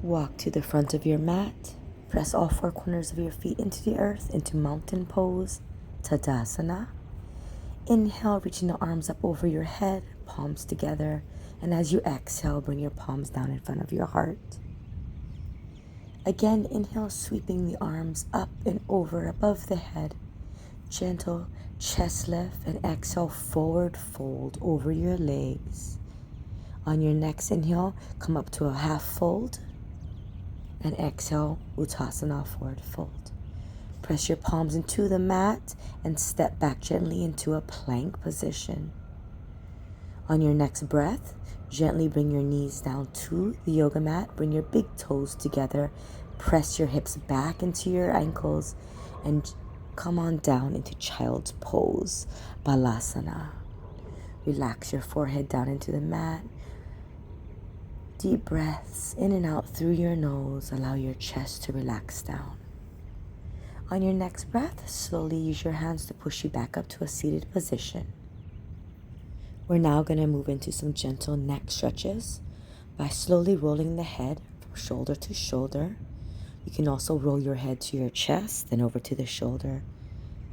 Walk to the front of your mat. Press all four corners of your feet into the earth, into mountain pose, Tadasana. Inhale, reaching the arms up over your head, palms together. And as you exhale, bring your palms down in front of your heart. Again, inhale, sweeping the arms up and over above the head. Gentle chest lift, and exhale, forward fold over your legs. On your next inhale, come up to a half fold. And exhale, Uttasana, forward fold. Press your palms into the mat and step back gently into a plank position. On your next breath, gently bring your knees down to the yoga mat. Bring your big toes together. Press your hips back into your ankles and come on down into child's pose, Balasana. Relax your forehead down into the mat. Deep breaths in and out through your nose. Allow your chest to relax down. On your next breath, slowly use your hands to push you back up to a seated position. We're now going to move into some gentle neck stretches by slowly rolling the head from shoulder to shoulder. You can also roll your head to your chest, then over to the shoulder,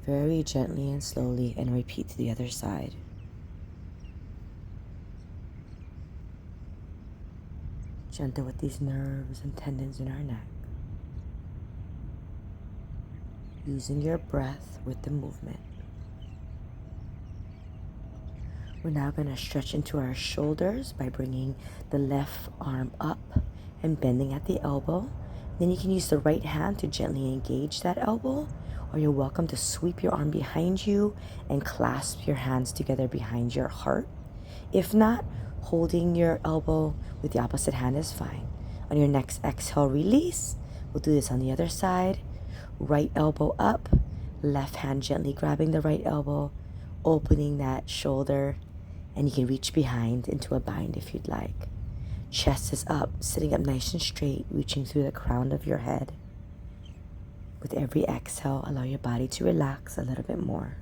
very gently and slowly, and repeat to the other side. Gentle with these nerves and tendons in our neck. Using your breath with the movement. We're now going to stretch into our shoulders by bringing the left arm up and bending at the elbow. Then you can use the right hand to gently engage that elbow, or you're welcome to sweep your arm behind you and clasp your hands together behind your heart. If not, holding your elbow with the opposite hand is fine. On your next exhale, release. We'll do this on the other side. Right elbow up, left hand gently grabbing the right elbow, opening that shoulder, and you can reach behind into a bind if you'd like. Chest is up, sitting up nice and straight, reaching through the crown of your head. With every exhale, allow your body to relax a little bit more.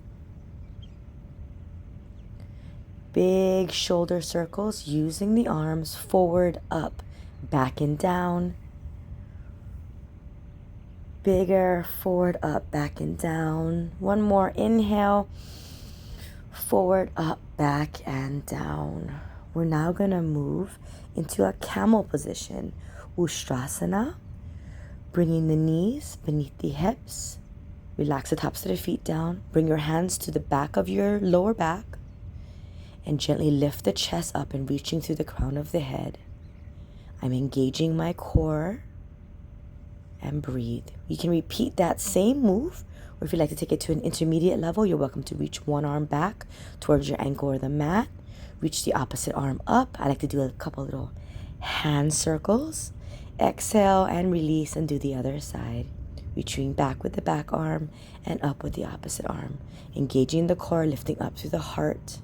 Big shoulder circles, using the arms forward, up, back and down. Bigger, forward, up, back and down. One more inhale, forward, up, back and down. We're now going to move into a camel position, Ustrasana, bringing the knees beneath the hips. Relax the tops of the feet down. Bring your hands to the back of your lower back and gently lift the chest up and reaching through the crown of the head. I'm engaging my core and breathe. You can repeat that same move, or if you'd like to take it to an intermediate level, you're welcome to reach one arm back towards your ankle or the mat. Reach the opposite arm up. I like to do a couple little hand circles. Exhale and release and do the other side. Reaching back with the back arm and up with the opposite arm. Engaging the core, lifting up through the heart.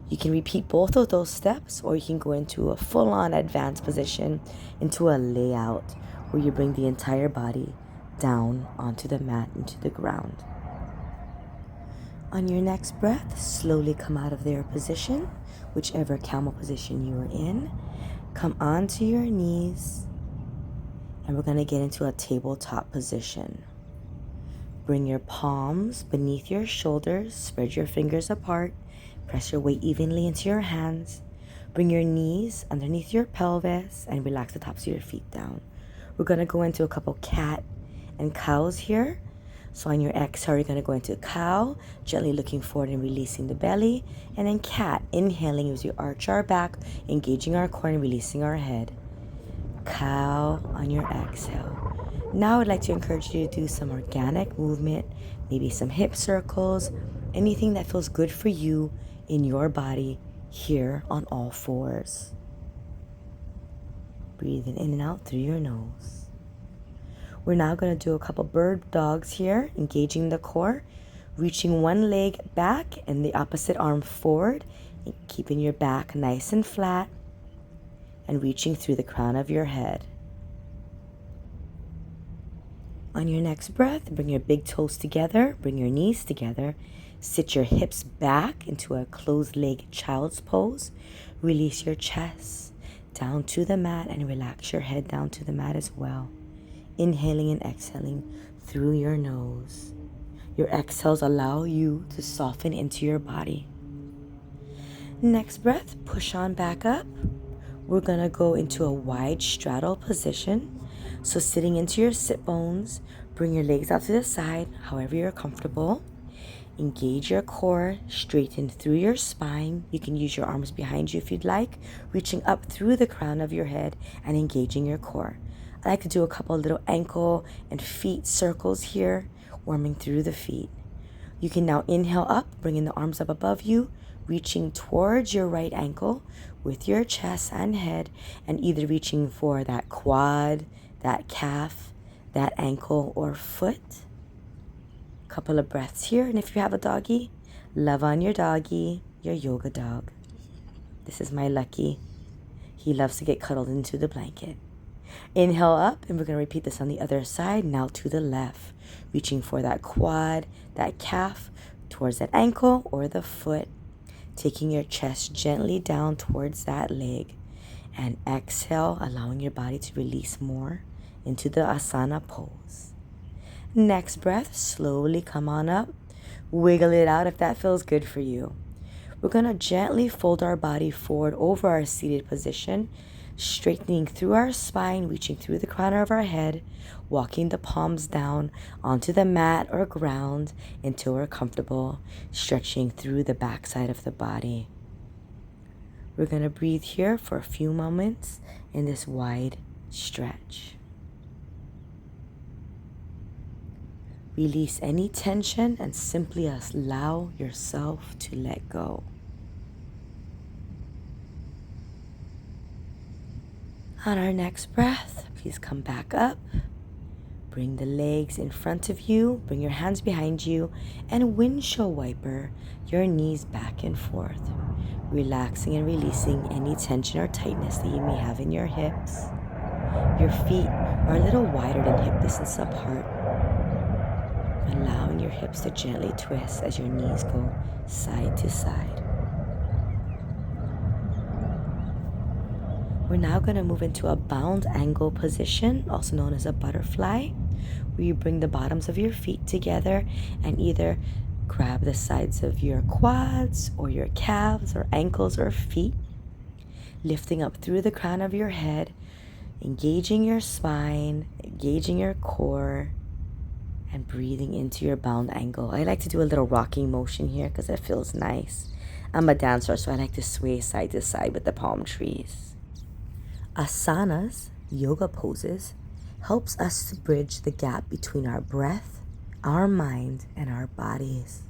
You can repeat both of those steps, or you can go into a full-on advanced position, into a layout, where you bring the entire body down onto the mat, into the ground. On your next breath, slowly come out of their position, whichever camel position you are in. Come onto your knees, and we're going to get into a tabletop position. Bring your palms beneath your shoulders, spread your fingers apart, press your weight evenly into your hands. Bring your knees underneath your pelvis and relax the tops of your feet down. We're going to go into a couple cat and cows here. So on your exhale, you're going to go into cow, gently looking forward and releasing the belly. And then cat, inhaling as we arch our back, engaging our core and releasing our head. Cow on your exhale. Now I'd like to encourage you to do some organic movement, maybe some hip circles, anything that feels good for you in your body here on all fours. Breathing in and out through your nose. We're now going to do a couple bird dogs here, engaging the core, reaching one leg back and the opposite arm forward, and keeping your back nice and flat, and reaching through the crown of your head. On your next breath, bring your big toes together, bring your knees together, sit your hips back into a closed leg child's pose, release your chest, down to the mat, and relax your head down to the mat as well. Inhaling and exhaling through your nose. Your exhales allow you to soften into your body. Next breath, push on back up. We're gonna go into a wide straddle position. So sitting into your sit bones, bring your legs out to the side, however you're comfortable. Engage your core, straighten through your spine. You can use your arms behind you if you'd like, reaching up through the crown of your head and engaging your core. I like to do a couple little ankle and feet circles here, warming through the feet. You can now inhale up, bringing the arms up above you, reaching towards your right ankle with your chest and head, and either reaching for that quad, that calf, that ankle or foot. Couple of breaths here, and if you have a doggy, love on your doggy, your yoga dog. This is my Lucky. He loves to get cuddled into the blanket. Inhale up, and we're going to repeat this on the other side. Now to the left, reaching for that quad, that calf, towards that ankle or the foot. Taking your chest gently down towards that leg. And exhale, allowing your body to release more into the asana pose. Next breath, slowly come on up. Wiggle it out if that feels good for you. We're going to gently fold our body forward over our seated position, straightening through our spine, reaching through the crown of our head, walking the palms down onto the mat or ground until we're comfortable, stretching through the backside of the body. We're going to breathe here for a few moments in this wide stretch. Release any tension and simply allow yourself to let go. On our next breath, please come back up. Bring the legs in front of you, bring your hands behind you, and windshield wiper your knees back and forth, relaxing and releasing any tension or tightness that you may have in your hips. Your feet are a little wider than hip distance apart, allowing your hips to gently twist as your knees go side to side. We're now going to move into a bound angle position, also known as a butterfly, where you bring the bottoms of your feet together and either grab the sides of your quads or your calves or ankles or feet, lifting up through the crown of your head, engaging your spine, engaging your core, and breathing into your bound angle. I like to do a little rocking motion here because it feels nice. I'm a dancer, so I like to sway side to side with the palm trees. Asanas, yoga poses, helps us to bridge the gap between our breath, our mind, and our bodies.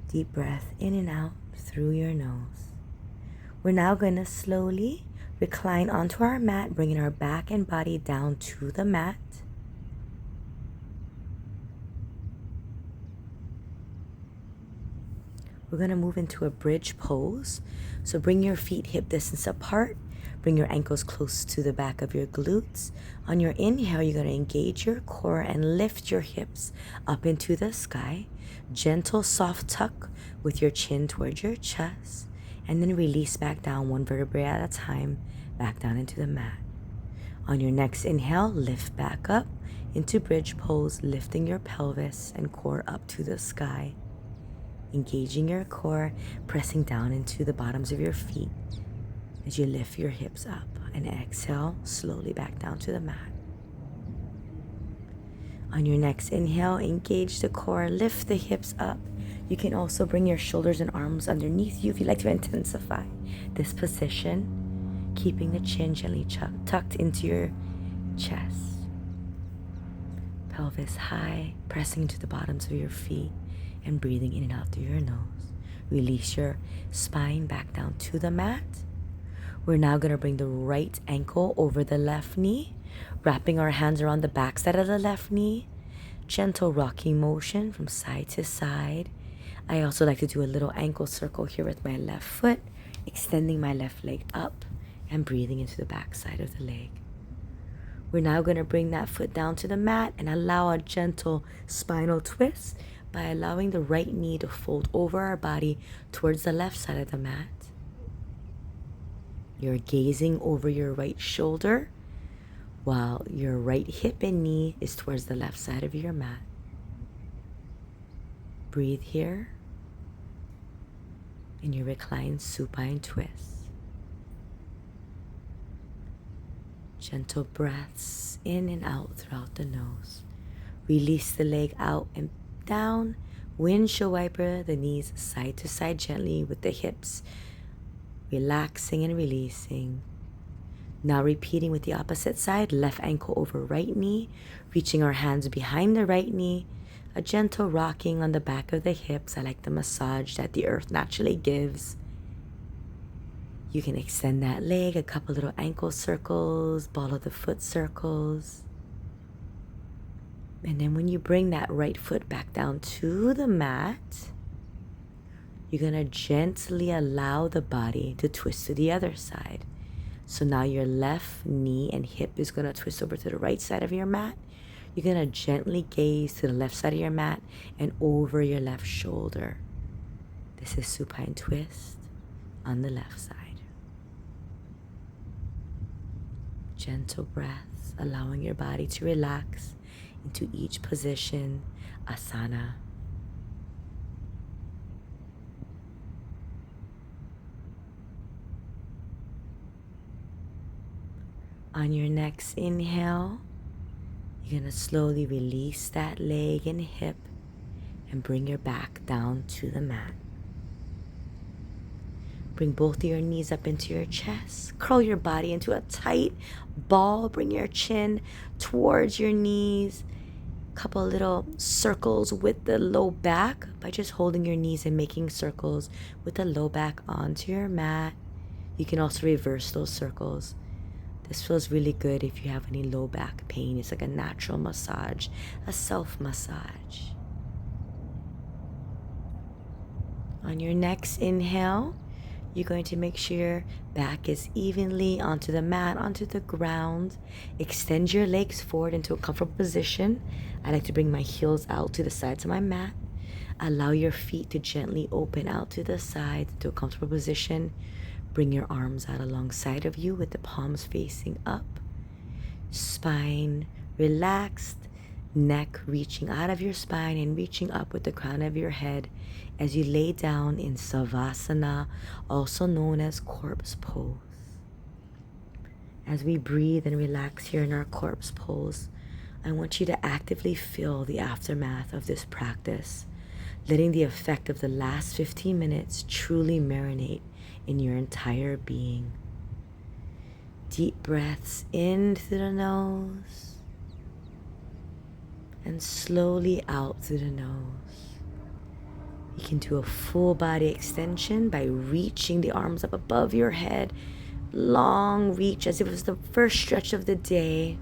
Deep breath in and out through your nose. We're now going to slowly recline onto our mat, bringing our back and body down to the mat. We're going to move into a bridge pose. So bring your feet hip distance apart. Bring your ankles close to the back of your glutes. On your inhale, you're going to engage your core and lift your hips up into the sky. Gentle, soft tuck with your chin towards your chest. And then release back down one vertebrae at a time, back down into the mat. On your next inhale, lift back up into bridge pose, lifting your pelvis and core up to the sky. Engaging your core, pressing down into the bottoms of your feet as you lift your hips up, and exhale slowly back down to the mat. On your next inhale, engage the core, lift the hips up. You can also bring your shoulders and arms underneath you if you'd like to intensify this position, keeping the chin gently tucked into your chest. Pelvis high, pressing into the bottoms of your feet and breathing in and out through your nose. Release your spine back down to the mat. We're now going to bring the right ankle over the left knee, wrapping our hands around the back side of the left knee. Gentle rocking motion from side to side. I also like to do a little ankle circle here with my left foot, extending my left leg up and breathing into the back side of the leg. We're now going to bring that foot down to the mat and allow a gentle spinal twist by allowing the right knee to fold over our body towards the left side of the mat. You're gazing over your right shoulder while your right hip and knee is towards the left side of your mat. Breathe here in your reclined supine twist. Gentle breaths in and out throughout the nose. Release the leg out and down. Windshield wiper the knees side to side gently with the hips relaxing and releasing. Now repeating with the opposite side, left ankle over right knee, reaching our hands behind the right knee, a gentle rocking on the back of the hips. I like the massage that the earth naturally gives. You can extend that leg, a couple little ankle circles, ball of the foot circles. And then when you bring that right foot back down to the mat, you're going to gently allow the body to twist to the other side. So now your left knee and hip is going to twist over to the right side of your mat. You're going to gently gaze to the left side of your mat and over your left shoulder. This is supine twist on the left side. Gentle breaths, allowing your body to relax into each position, asana. On your next inhale, you're going to slowly release that leg and hip and bring your back down to the mat. Bring both of your knees up into your chest. Curl your body into a tight ball. Bring your chin towards your knees. Couple little circles with the low back by just holding your knees and making circles with the low back onto your mat. You can also reverse those circles. This feels really good if you have any low back pain. It's like a natural massage, a self-massage. On your next inhale, you're going to make sure your back is evenly onto the mat, onto the ground. Extend your legs forward into a comfortable position. I like to bring my heels out to the sides of my mat. Allow your feet to gently open out to the sides to a comfortable position. Bring your arms out alongside of you with the palms facing up. Spine relaxed, neck reaching out of your spine and reaching up with the crown of your head as you lay down in Savasana, also known as corpse pose. As we breathe and relax here in our corpse pose, I want you to actively feel the aftermath of this practice, letting the effect of the last 15 minutes truly marinate in your entire being. Deep breaths in through the nose and slowly out through the nose. You can do a full body extension by reaching the arms up above your head. Long reach as if it was the first stretch of the day.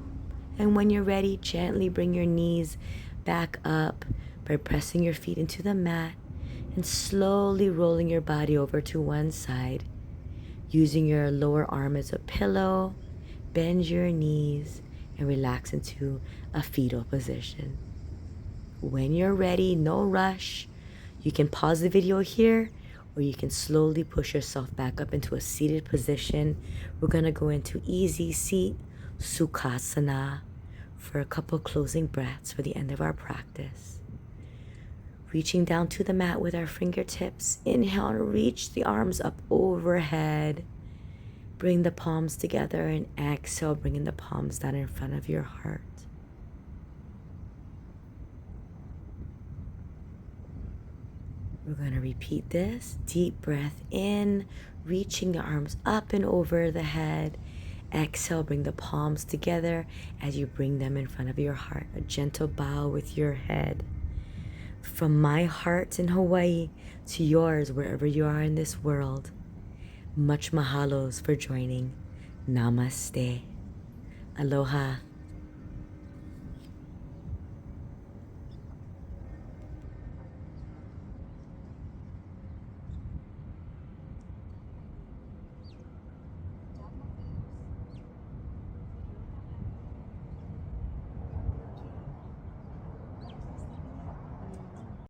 And when you're ready, gently bring your knees back up by pressing your feet into the mat and slowly rolling your body over to one side. Using your lower arm as a pillow, bend your knees and relax into a fetal position. When you're ready, no rush. You can pause the video here, or you can slowly push yourself back up into a seated position. We're going to go into easy seat, Sukhasana, for a couple closing breaths for the end of our practice. Reaching down to the mat with our fingertips. Inhale and reach the arms up overhead. Bring the palms together and exhale, bringing the palms down in front of your heart. We're going to repeat this. Deep breath in, reaching the arms up and over the head. Exhale, bring the palms together as you bring them in front of your heart. A gentle bow with your head. From my heart in Hawaii to yours wherever you are in this world, much mahalos for joining. Namaste. Aloha.